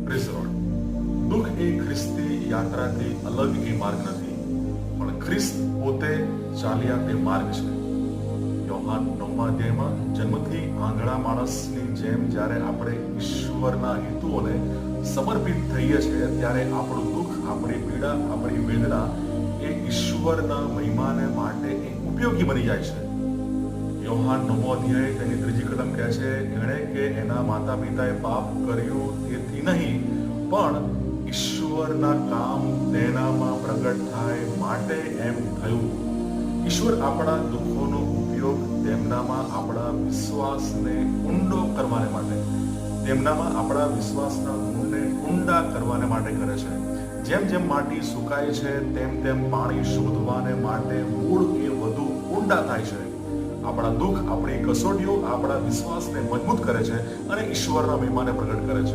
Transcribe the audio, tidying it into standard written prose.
Praise the lord. દુઃખ એ ખ્રિસ્તી યાત્રાથી અલગ એ માર્ગ નથી, પણ ખ્રિસ્ત પોતે ચાલ્યા તે માર્ગ છે. યોહાન 9મા અધ્યાયમાં જન્મથી આંધળા માણસની જેમ જ્યારે આપણે ઈશ્વરના હેતુઓને સમર્પિત થઈએ છીએ, ત્યારે આપણું દુઃખ, આપણી પીડા, આપણી વેદના એ ઈશ્વરના મહિમાને માટે એ ઉપયોગી બની જાય છે. યોહાન 9મો અધ્યાય તેની 3જી કલમ કહે છે, એણે કે એના માતા પિતાએ પાપ કર્યું તેથી નહીં, પણ ઈશ્વરના કામ તેનામાં પ્રગટ થાય માટે એમ થયું. ઈશ્વર આપણા દુઃખોનો ઉપયોગ તેમનામાં આપણા વિશ્વાસને ઊંડો કરવાને માટે, તેમનામાં આપણા વિશ્વાસના ગુણને ઊંડા કરવાને માટે કરે છે. જેમ જેમ માટી સુકાય છે, તેમ તેમ પાણી શોધવાને માટે મૂળ એ વધુ ઊંડા થાય છે. આપણા દુઃખ, આપણી કસોટીઓ આપણા વિશ્વાસને મજબૂત કરે છે અને ઈશ્વરના મહિમાને પ્રગટ કરે છે.